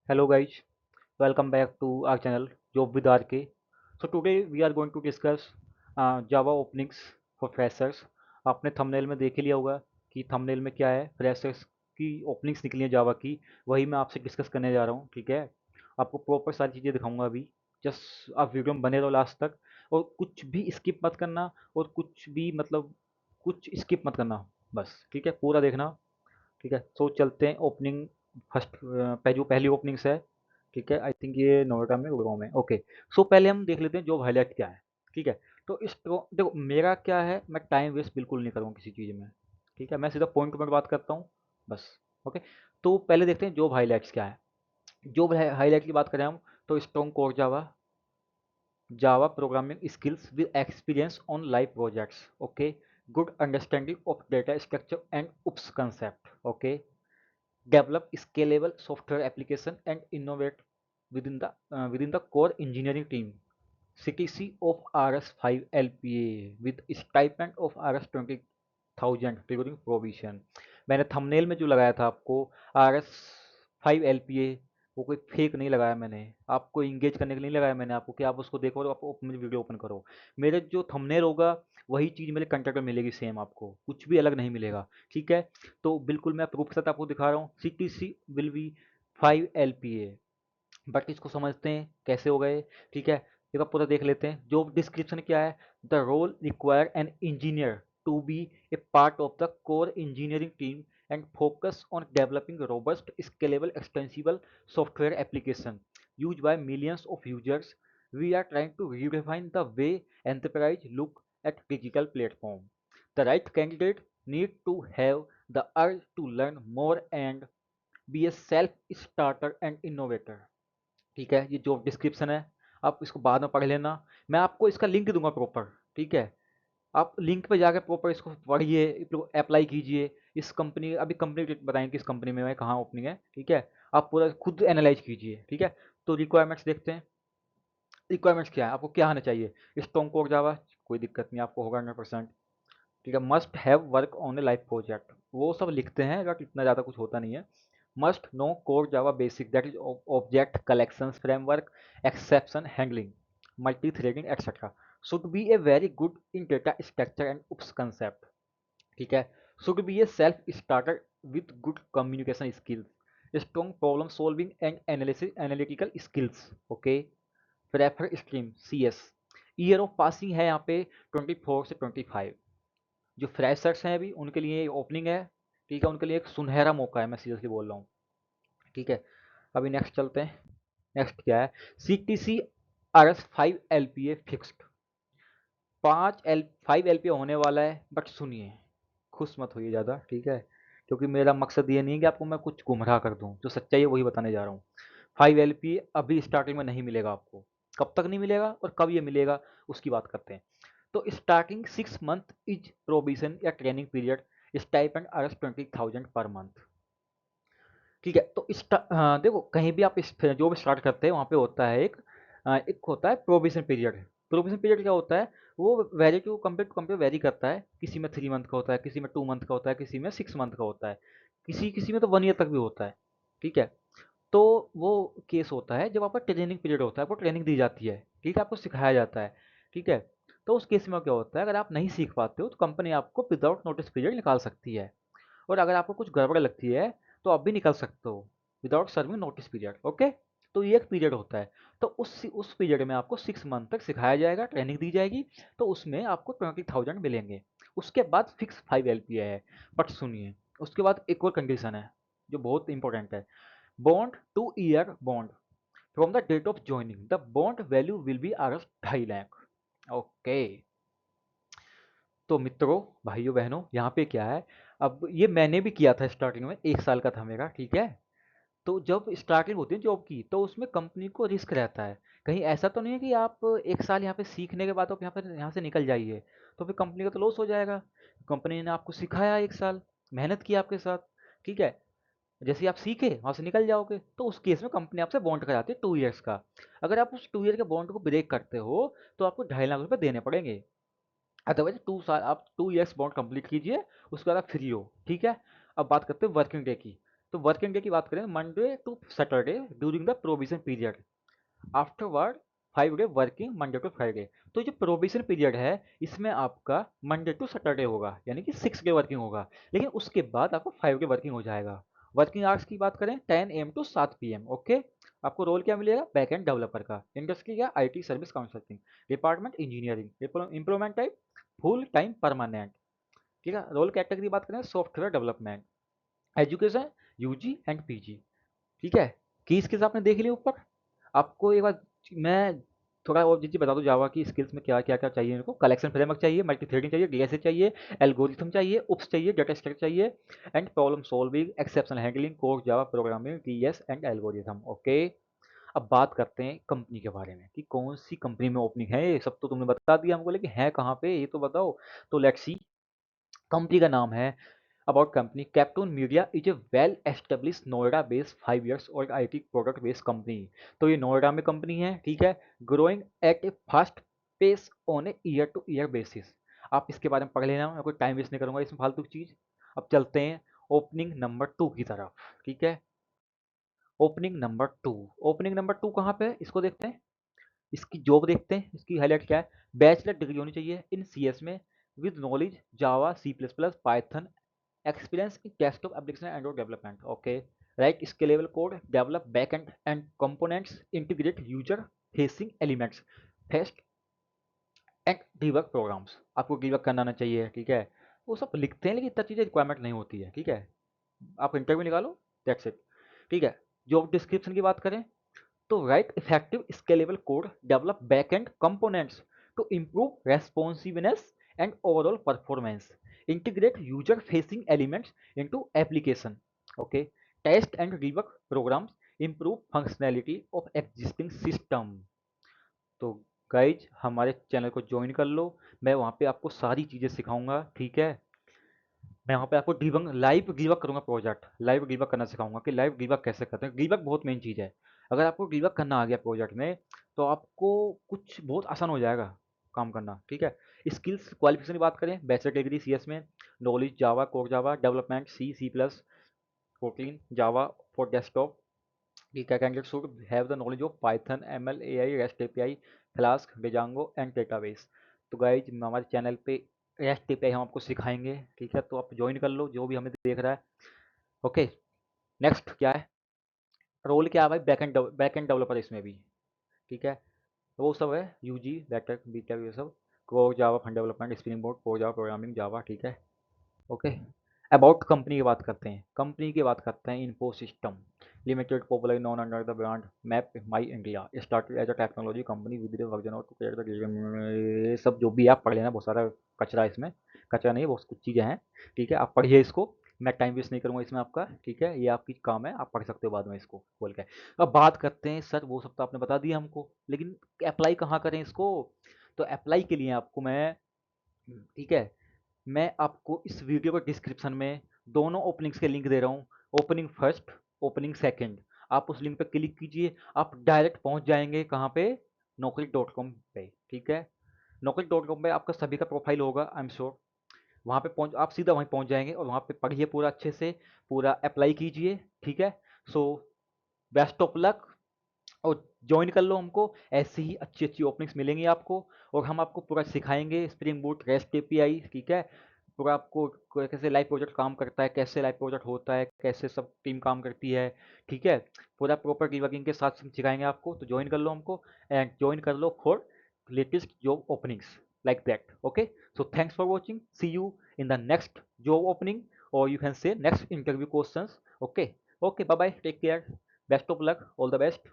Hello guys, welcome back to our channel Job with RK. So today we are going to discuss Java openings for freshers. आपने thumbnail में देख ही लिया होगा कि thumbnail में क्या है, फ्रेशर्स की ओपनिंग्स निकली हैं जावा की, वही मैं आपसे डिस्कस करने जा रहा हूँ। ठीक है, आपको प्रॉपर सारी चीज़ें दिखाऊंगा अभी। जस्ट आप वीडियो में बने रहो लास्ट तक, और कुछ भी स्किप मत करना, और कुछ भी मतलब कुछ स्किप मत करना बस। ठीक है, पूरा देखना। ठीक है, सो चलते हैं ओपनिंग। फर्स्ट जो पहली ओपनिंग्स है, ठीक है, आई थिंक ये नोएडा में, गुड़गांव में। ओके, सो पहले हम देख लेते हैं जॉब हाईलाइट क्या है। ठीक है, तो देखो मेरा क्या है, मैं टाइम वेस्ट बिल्कुल नहीं करूँगा किसी चीज़ में। ठीक है, मैं सीधा पॉइंट टू पॉइंट बात करता हूँ बस। ओके, तो पहले देखते हैं जॉब हाईलाइट्स क्या है। जॉब हाईलाइट की बात करें हम, तो strong core Java, Java programming skills with experience on live projects. Okay, good understanding of data structure and OOPS concept. Okay, develop scalable software application and innovate within the core engineering team. CTC of RS5 LPA with stipend of RS 20,000 during provision. मैंने thumbnail में जो लगाया था आपको RS5 LPA, वो कोई fake नहीं लगाया मैंने, आपको इंगेज करने के लिए नहीं लगाया मैंने आपको कि आप उसको देखो और आप मेरी वीडियो ओपन करो। मेरे जो थंबनेल होगा वही चीज़ मेरे कंटेंट में मिलेगी सेम, आपको कुछ भी अलग नहीं मिलेगा। ठीक है, तो बिल्कुल मैं प्रूफ के साथ आपको दिखा रहा हूँ। CTC will be 5 LPA, but इसको समझते हैं कैसे हो गए। ठीक है, एक बार पूरा देख लेते हैं। जॉब डिस्क्रिप्शन क्या है, the role require an engineer to be a part of the core engineering team and focus on developing robust scalable extensible software application use by millions of users. We are trying to redefine the way enterprise look at digital platform. The right candidate need to have the urge to learn more and be a self starter and innovator. ठीक है, ये job description है, आप इसको बाद में पढ़ लेना। मैं आपको इसका लिंक दूंगा प्रॉपर। ठीक है, आप लिंक पे जाकर प्रॉपर इसको पढ़िए, अप्लाई कीजिए। इस कंपनी, अभी कंपनी बताएंगे किस कंपनी में है, कहाँ ओपनिंग है। ठीक है, आप पूरा खुद एनालाइज कीजिए। ठीक है, तो रिक्वायरमेंट्स देखते हैं। रिक्वायरमेंट्स क्या है, आपको क्या आना चाहिए। स्ट्रॉन्ग कोर जावा, कोई दिक्कत नहीं, आपको होगा 100%। ठीक है, must have work on A life project, वो सब लिखते हैं बट इतना ज़्यादा कुछ होता नहीं है। Must know core Java basic, that is object collection framework, exception handling, multi threading etcetera. Should be a very good in data structure and oops concept. ठीक है, should be A self starter with good communication skills, strong problem solving and analysis analytical skills. Okay, prefer stream CS। Year of passing है यहाँ पे 24 से 25। जो freshers हैं अभी उनके लिए ओपनिंग है। ठीक है, उनके लिए एक सुनहरा मौका है, मैं सीरियसली बोल रहा हूँ। ठीक है, अभी नेक्स्ट चलते हैं। नेक्स्ट क्या है, CTC RS5 LPA fixed, 5 LPA होने वाला है। बट सुनिए, खुश मत होइए ज़्यादा। ठीक है, क्योंकि मेरा मकसद ये नहीं है कि आपको मैं कुछ गुमराह कर दूं, जो सच्चाई है वही बताने जा रहा हूँ। 5 LPA अभी स्टार्टिंग में नहीं मिलेगा आपको। कब तक नहीं मिलेगा और कब ये मिलेगा, उसकी बात करते हैं। तो स्टार्टिंग 6 मंथ इज प्रोबिशन या training period, stipend RS 20,000 per month. ठीक है, तो देखो कहीं भी आप जॉब स्टार्ट करते हैं वहाँ पे होता है एक होता है प्रोबिशन पीरियड। प्रोबिशन पीरियड क्या होता है, वो वेरी टू कंपेयर वेरी करता है। किसी में 3 मंथ का होता है, किसी में 2 मंथ का होता है, किसी में 6 मंथ का होता है, किसी किसी में तो 1 ईयर तक भी होता है। ठीक है, तो वो केस होता है जब आपका ट्रेनिंग पीरियड होता है, आपको ट्रेनिंग दी जाती है। ठीक है, आपको सिखाया जाता है। ठीक है, तो उस केस में क्या होता है, अगर आप नहीं सीख पाते हो तो कंपनी आपको विदाउट नोटिस पीरियड निकाल सकती है। और अगर आपको कुछ गड़बड़ लगती है तो आप भी निकल सकते हो without serving notice period. Okay, तो ये एक पीरियड होता है। तो उस पीरियड में आपको 6 मंथ तक सिखाया जाएगा, ट्रेनिंग दी जाएगी, तो उसमें आपको 20,000 मिलेंगे। उसके बाद फिक्स 5 LPA है। बट सुनिए, उसके बाद एक और कंडीशन है जो बहुत इंपॉर्टेंट है। Bond 2 year bond from the date of joining, the bond value will be RS 2.5 lakh. Okay, तो मित्रों, भाइयों बहनों, यहाँ पे क्या है, अब ये मैंने भी किया था स्टार्टिंग में, 1 साल का था मेरा। ठीक है, तो जब स्टार्टिंग होती है जॉब की तो उसमें कंपनी को रिस्क रहता है। कहीं ऐसा तो नहीं है कि आप 1 साल यहाँ पे सीखने के बाद आप यहाँ से निकल जाइए, तो फिर कंपनी का तो लॉस हो जाएगा। कंपनी ने आपको सिखाया 1 साल, मेहनत की आपके साथ। ठीक है, जैसे ही आप सीखे वहाँ से निकल जाओगे, तो उस केस में कंपनी आपसे बॉन्ड कराती है 2 ईयर्स का। अगर आप उस 2 ईयर के बॉन्ड को ब्रेक करते हो तो आपको 2.5 लाख रुपए देने पड़ेंगे। अदरवाइज 2 साल, आप 2 ईयर्स बॉन्ड कंप्लीट कीजिए, उसके बाद आप फ्री हो। ठीक है, अब बात करते हैं वर्किंग डे की। तो वर्किंग डे की बात करें, Monday to Saturday during the provision period, afterward 5 day working Monday to Friday. तो जो प्रोविजन पीरियड है इसमें आपका मंडे टू सैटरडे होगा, यानी कि 6 डे वर्किंग होगा, लेकिन उसके बाद आपको 5 डे वर्किंग हो जाएगा। वर्किंग आवर्स की बात करें 10 AM टू 7 PM। ओके, आपको रोल क्या मिलेगा, बैक एंड डेवलपर का, इंडस्ट्री या IT service counselling, department engineering, employment type full time permanent. ठीक है, रोल कैटेगरी बात करें software development, education UG and PG. ठीक है, कीज स्किल्स आपने देख लिया ऊपर। आपको एक बार मैं थोड़ा और चीज़ें बता दूं जावा की स्किल्स में क्या क्या क्या चाहिए। मेरे को कलेक्शन फ्रेमवर्क चाहिए, मल्टी थ्रेडिंग चाहिए, डीएसए चाहिए, एल्गोरिथम चाहिए, उप्स चाहिए, डेटा स्ट्रक्चर चाहिए, and problem solving, exception handling, core Java programming, DS and algorithm. Okay, अब बात करते हैं कंपनी के बारे में कि कौन सी कंपनी में ओपनिंग है। ये सब तो तुमने बता दिया हमको, लेकिन है कहाँ पे ये तो बताओ। तो लेट्स सी, कंपनी का नाम है, about company, Captone Media is a well established Noida based 5 years और आईटी प्रोडक्ट बेस्ड कंपनी। तो ये नोएडा में कंपनी है, ठीक है, growing at a fast pace on a year to year basis. आप इसके बारे में पढ़ लेना, मैं कोई टाइम वेस्ट नहीं करूंगा इसमें फालतू की चीज। अब चलते हैं ओपनिंग नंबर 2 की तरफ। ठीक है, ओपनिंग नंबर 2, ओपनिंग नंबर 2 कहाँ पे है इसको देखते हैं। इसकी जॉब देखते हैं, इसकी हाईलाइट क्या है। बैचलर डिग्री होनी चाहिए इन सीएस में with knowledge Java C plus plus Python, experience in desktop application and Android development. Okay, write scalable code, develop backend and components, integrate user facing elements, test and debug programs। आपको debug करना आना चाहिए, ठीक है। वो सब लिखते हैं लेकिन इतना चीज़ें रिक्वायरमेंट नहीं होती है, ठीक है। आप इंटरव्यू निकालो, दैट्स इट। ठीक है, जॉब डिस्क्रिप्शन की बात करें तो write effective scalable code, develop backend components to improve responsiveness and overall performance, integrate user facing elements into application, okay, test and debug programs, improve functionality of existing system। तो guys हमारे channel को join कर लो, मैं वहाँ पे आपको सारी चीज़ें सिखाऊंगा, ठीक है। मैं वहाँ पे आपको डीबग लाइव डीबग करूँगा, प्रोजेक्ट लाइव डीबग करना सिखाऊंगा कि लाइव डीबग कैसे करते हैं। डीबग बहुत मेन चीज़ है। अगर आपको डीबग करना आ गया प्रोजेक्ट में तो आपको कुछ बहुत आसान हो जाएगा काम करना, ठीक है। स्किल्स क्वालिफिकेशन की बात करें, बैचलर डिग्री सीएस में, knowledge Java core Java development C C plus Kotlin Java for desktop, ठीक है। Candidate should have the knowledge of Python M L A I REST API Flask Django and database. तो guys हमारे channel पे REST API हम आपको सिखाएंगे, ठीक है। तो आप ज्वाइन कर लो जो भी हमें देख रहा है। ओके, नेक्स्ट क्या है, रोल क्या है भाई, बैक एंड डेवलपर इसमें भी, ठीक है। वो सब है यूजी बैटेक बीटेक ये सब, core Java fund development spring board core Java programming Java, ठीक है। ओके, अबाउट कंपनी की बात करते हैं। कंपनी की बात करते हैं, info system limited popular known under the brand map my India, started as a technology company with version of to create the, ये सब जो भी आप पढ़ लेना, बहुत सारा कचरा है इसमें, कचरा नहीं बहुत कुछ चीज़ें हैं, ठीक है। आप पढ़िए इसको, मैं टाइम वेस्ट नहीं करूँगा इसमें आपका, ठीक है। ये आपकी काम है, आप पढ़ सकते हो बाद में इसको खोल के। अब बात करते हैं सर, वो सब तो आपने बता दिया हमको, लेकिन अप्लाई कहाँ करें इसको। तो अप्लाई के लिए आपको मैं, ठीक है, मैं आपको इस वीडियो के डिस्क्रिप्शन में दोनों ओपनिंग्स के लिंक दे रहा हूँ, ओपनिंग फर्स्ट ओपनिंग सेकंड। आप उस लिंक पे क्लिक कीजिए, आप डायरेक्ट पहुंच जाएंगे कहाँ पे, naukri.com पे, ठीक है। naukri.com पे आपका सभी का प्रोफाइल होगा, आई एम श्योर। वहाँ पे पहुँच, आप सीधा वहीं पहुँच जाएंगे और वहाँ पे पढ़िए पूरा अच्छे से, पूरा अप्लाई कीजिए, ठीक है। सो बेस्ट ऑफ लक और ज्वाइन कर लो हमको, ऐसी ही अच्छी अच्छी ओपनिंग्स मिलेंगी आपको। और हम आपको पूरा सिखाएंगे स्प्रिंग बूट रेस्ट एपीआई, ठीक है। पूरा आपको कैसे लाइव प्रोजेक्ट काम करता है, कैसे लाइव प्रोजेक्ट होता है, कैसे सब टीम काम करती है, ठीक है। पूरा प्रॉपर डिबगिंग के साथ हम सिखाएंगे आपको, तो ज्वाइन कर लो हमको एंड ज्वाइन कर लो for latest job openings like that. Okay, so thanks for watching, see you in the next job opening और you can say next interview questions. Okay, okay, bye bye, take care, best of luck, all the best.